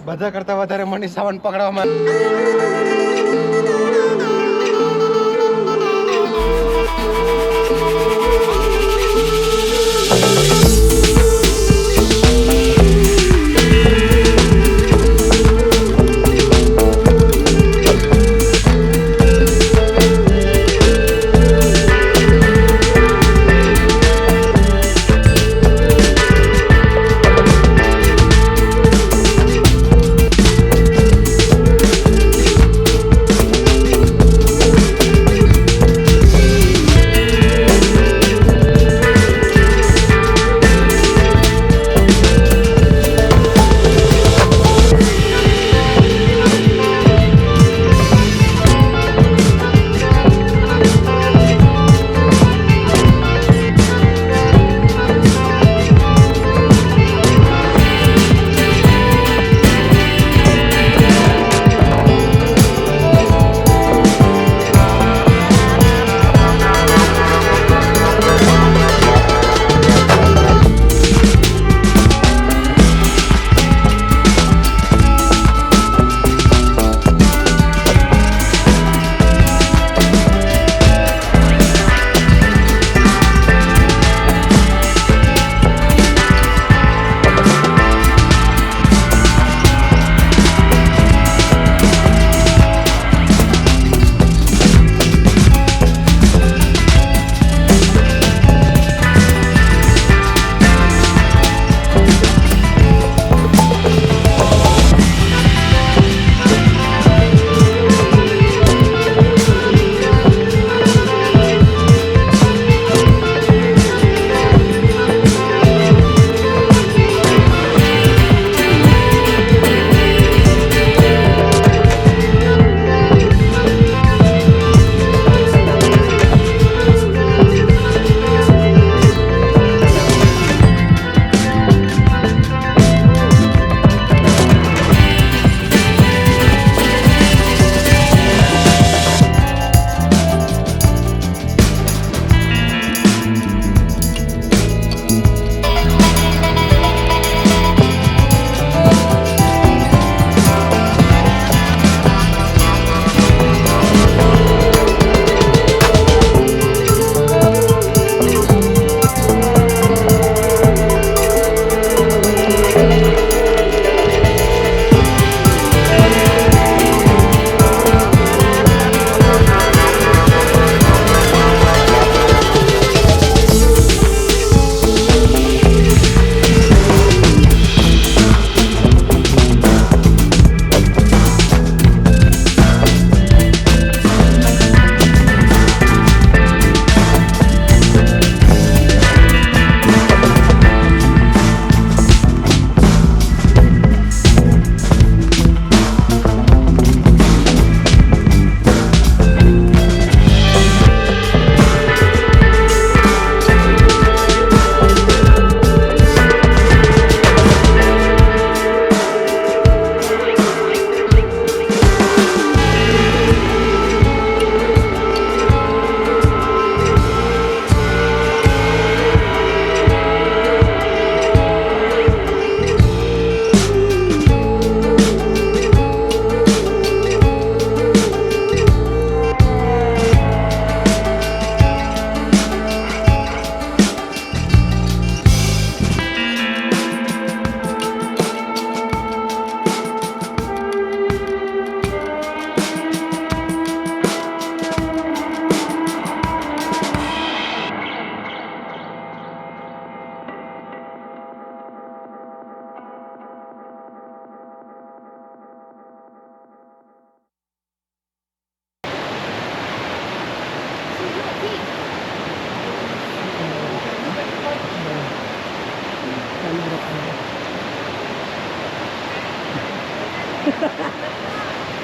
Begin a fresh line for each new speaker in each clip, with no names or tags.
બધા કરતા વધારે મને સાવન પકડવામાં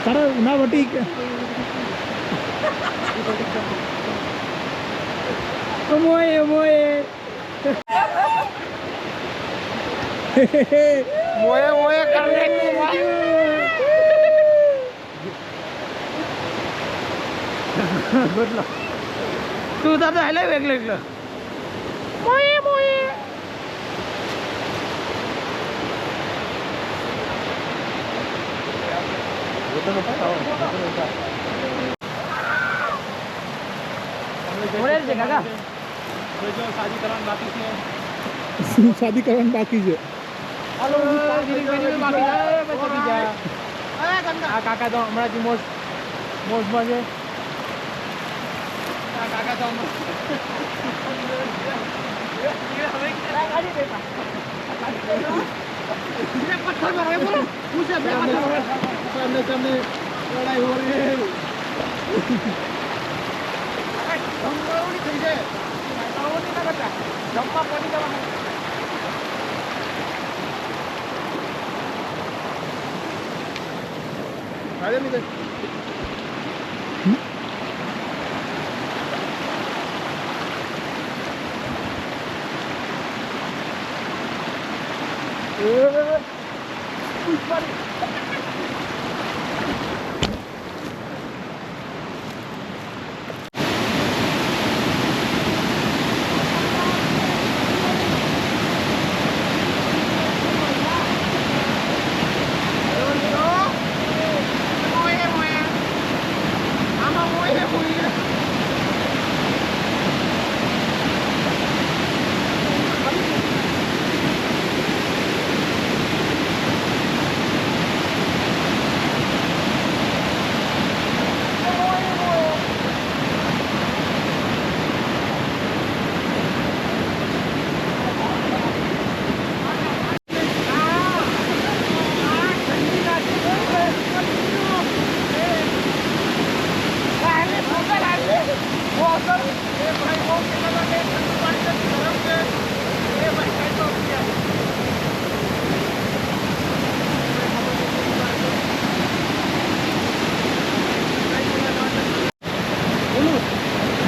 Cara na bati. Omoy.
Moya करने को तू दादा हले वेगळं
शादी करवाना बाकी है
કાકા તો હમણાંથી મોજમાં છે કાકા તો
सामने लड़ाई हो रही है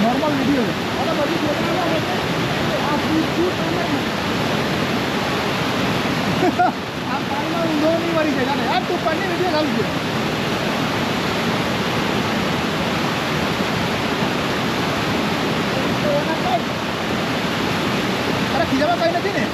नॉर्मल वीडियो नहीं वाली जगह यार तू पढ़ने वीडियो डाल दिया अरे खिजावा कहीं नहीं ने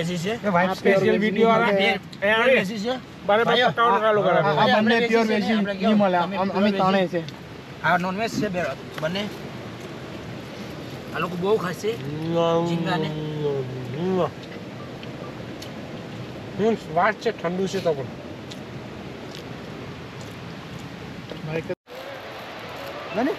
બેસી છે
એ ભાઈ સ્પેશિયલ વિડિયો વાળા
આપણે બેસી છે
બરાબર
ભાઈઓ,
57 વાળો કરાવે
આ બંને પ્યોર વેજી નહીં મળે અમે તાણે છે
આ નોનવેજ છે બંને આ લોકો બહુ ખાશે ઝીંગાને
સ્વાદ છે ઠંડુ છે તો પણ
બને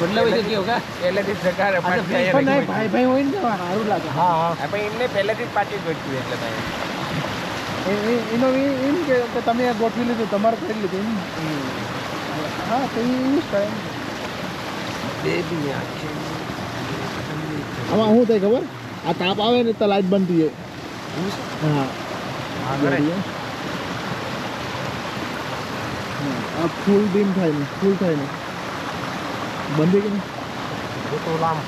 મતલબ એ કેવું કા
પહેલેથી જ સરકાર
પણ નહીં ભાઈ ભાઈ હોય ને તો સારું લાગે
હા પણ એમને પહેલેથી જ પાટી ગોઠવી એટલે ભાઈ
એનો એમ કે તમે ગોઠવી લીધું તમારે કરી લીધું એમ હા તો એ એવું જ કરે આમાં શું થાય ખબર આ તાપ આવે ને તો લાઈટ બંધ થઈ જાય હા આ ફૂલ ડીમ થાય ને ફૂલ થાય ને બંધ કે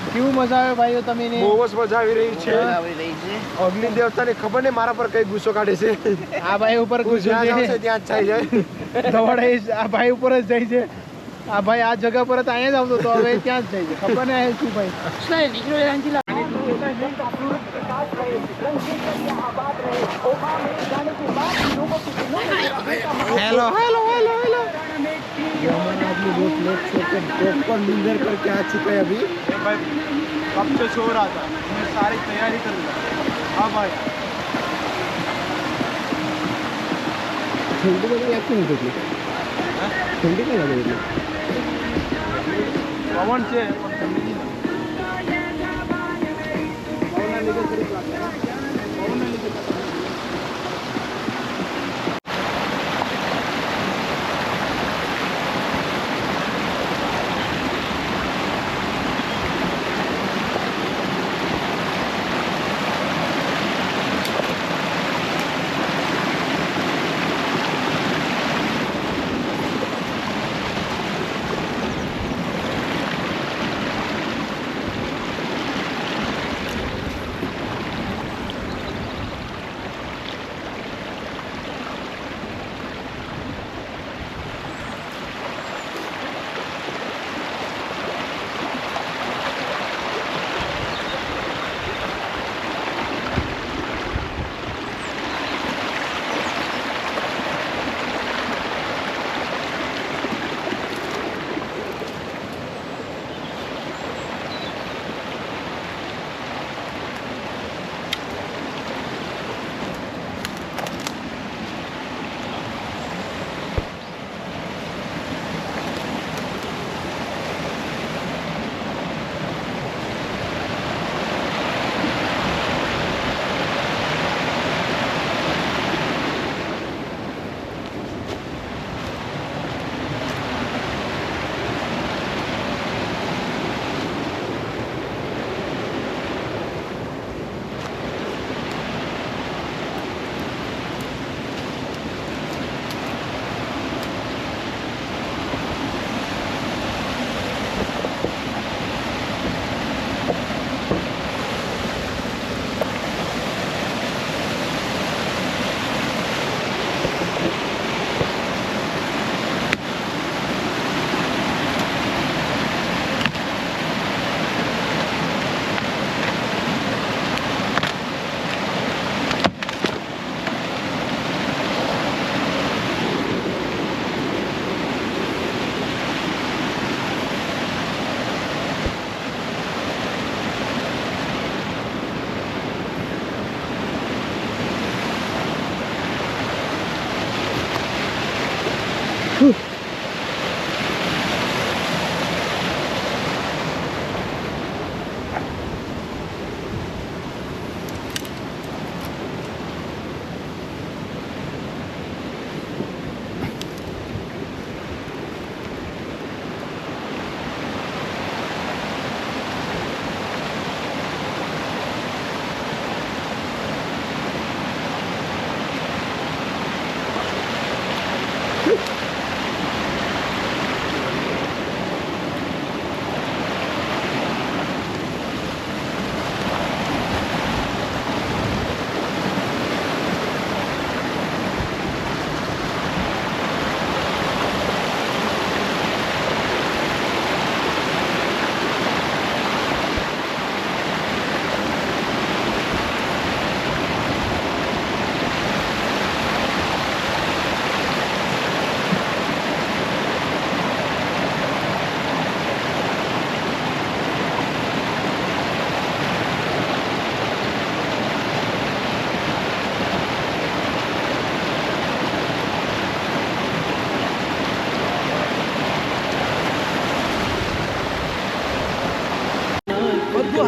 કેવું મજા આવે ભાઈઓ તમે
બહુ જ મજા આવી રહી છે
આવી રહી છે
અગ્નિ દેવતાને ખબર નહીં મારા પર કઈ ગુસ્સો કાઢે છે
આ ભાઈ ઉપર ગુસ્સો
જ્યાં
છે
આવશે ત્યાં જ થઈ જાય
દોડે આ ભાઈ ઉપર જ જાય છે આ ભાઈ આ જગા પર જ અહીંયા જ આવતો તો હવે ત્યાં જ જાય છે ખબર ને શું ભાઈ
हेलो हेलो हेलो हेलो
ये हमारा आदमी बहुत लेट से प्रॉपर लीजर करके आ चुका है अभी
भाई कब से सो रहा था मैं सारी तैयारी कर रहा हाँ भाई
ठंडी वगैरह लगती नहीं थी ठंडी क्या लगे थी
पवन से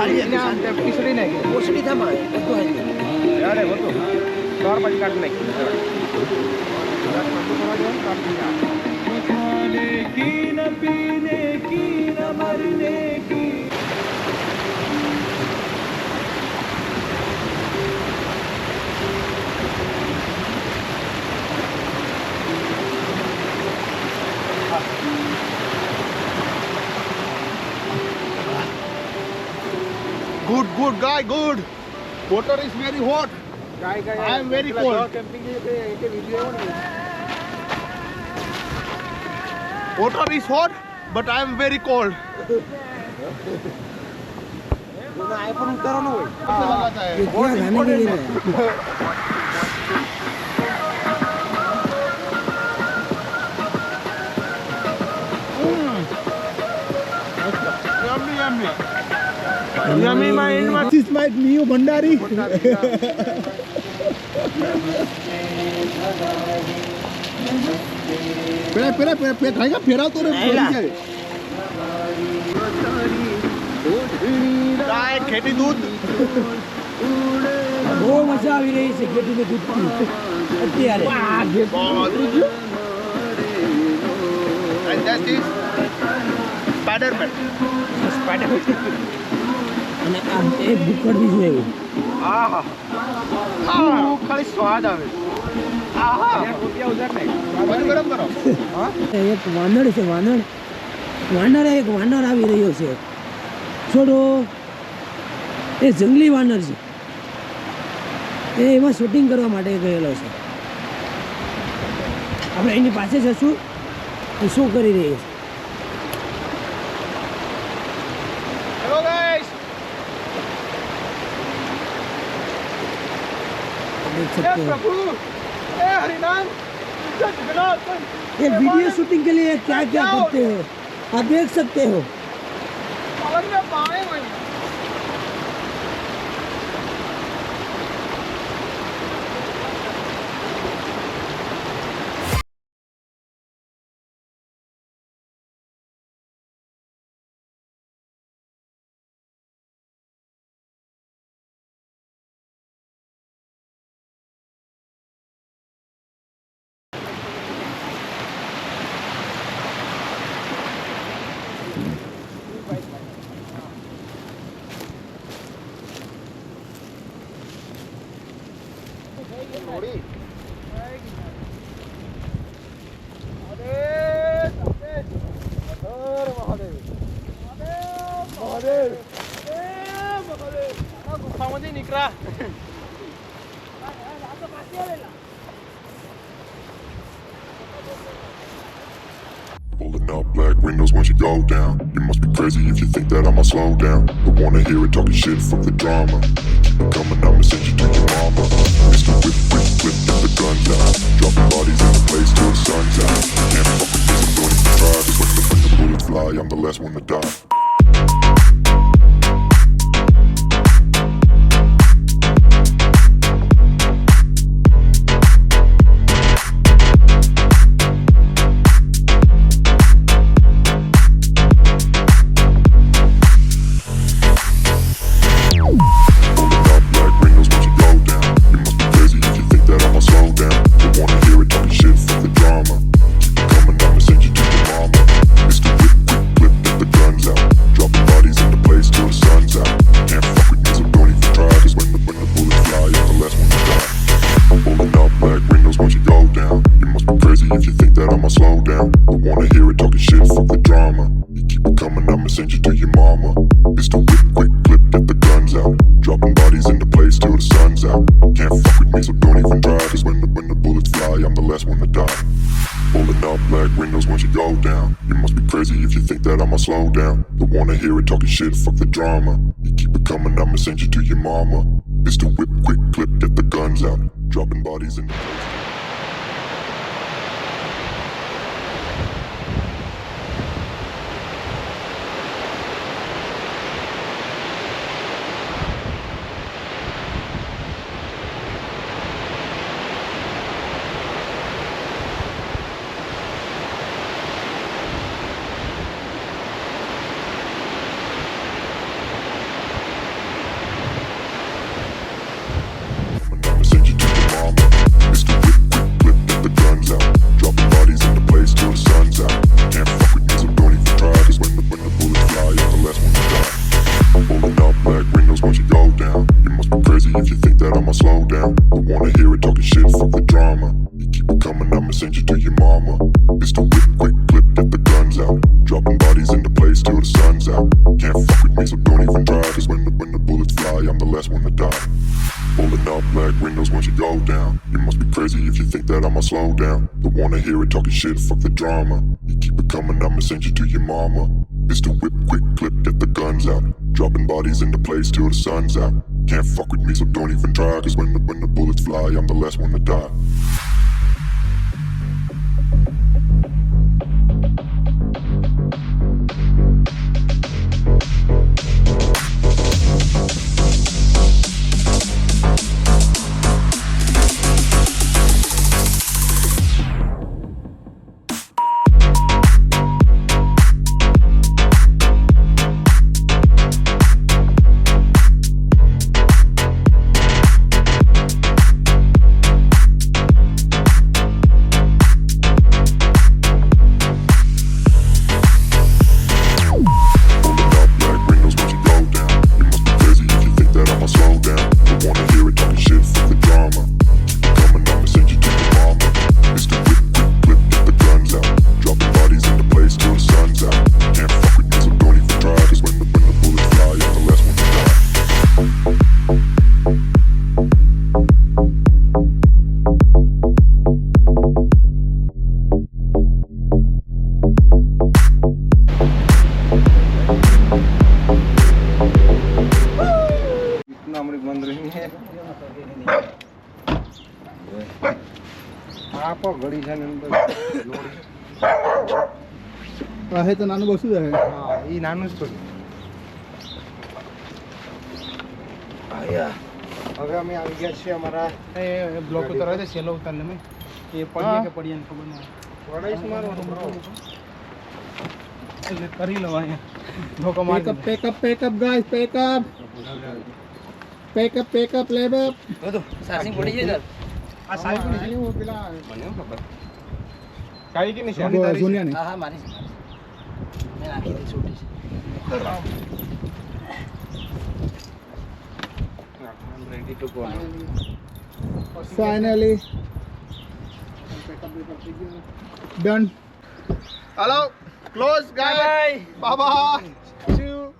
હાલી
એને આમ તે પીસડી નાખી
ઓસડી થા મારે બધું હાલી
યાર એ બધું ચાર પાંચ કાઢી નાખી खाने की न पीने की न मरने की
Good guy, good. Water is very hot. I am very cold. Water is hot, but I am very cold.
IPhone उतारो ना भाई
कैसे लगाता है?
क्या खाने के लिए
Yummy, This is my new Bhandari. પેલા ખાઈ ફેરાવ તો રે ગાય ખેતી દૂધ
બહુ મજા આવી રહી છે ખેતીનું દૂધ અત્યારે
and that is Spider-Man.
અને આ એક ભૂખડ બી છે એવું
આહા ખાલી સ્વાદ આવે આહા રૂપિયા ઉધાર નહીં ગરમ કરો હા
એક વાનર છે વાનર એક વાનર આવી રહ્યો છે છોડો એ જંગલી વાનર છે એ એમાં શૂટિંગ કરવા માટે ગયેલો છે આપણે એની પાસે જશું એ શું કરી રહી છે
Hello guys.
देख सकते हो
प्रभु हे हरिनाम जगन्नाथ
ये वीडियो शूटिंग के लिए क्या क्या करते हो आप देख सकते हो
पालन में पाए वही गुफामध्ये निकरा
Pulling up black windows once you go down. You must be crazy if you think that I'ma slow down. Don't wanna hear it talking shit, fuck the drama. Keep it coming, I'ma send you to your mama. Mr. Whip, get the guns out. Dropping bodies in the place till the sun's out. Can't fuck with this, I'm going to try. Cause when the bullets fly, I'm the last one to die. Slow down, don't wanna hear it talking shit, fuck the drama. You keep it coming, I'ma send you to your mama. Mr. Whip, quick clip, get the guns out. Dropping bodies in the place. bodies into place till the sun's out. Can't fuck with me, so don't even try. Cause when the bullets fly, I'm the last one to die. Pulling up black windows once you go down. You must be crazy if you think that I'ma slow down. Don't wanna hear it talking shit, fuck the drama. You keep it coming, I'ma send you to your mama. Pistol whip, quick clip, get the guns out. Dropping bodies into place till the sun's out. Can't fuck with me, so don't even try. Cause when the bullets fly, I'm the last one to die.
आहे तर नानू बसू आहे
એ નાનું જ પડ્યું. હવે અમે આવી ગયા છીએ અમારા બ્લોક ઉતરવા છે સેલો ઉતારને મેં એ પડીએ કે પડીએ ને ખબર નહીં વડાઈસ મારવાનું બરાબર એટલે કરી લો અહીંયા ધોકો માર
પેકઅપ ગાઈસ પેકઅપ લેબ
બધું સાસી પડી જાય
આ સાહેબ ને પેલા મને ખબર કાઈ કે નહીં
સોનિયા ને
હા હા મારી મેં નાખી દી છોટી
ready to go now.
Finally done. Hello, close guys. Bye bye. See you.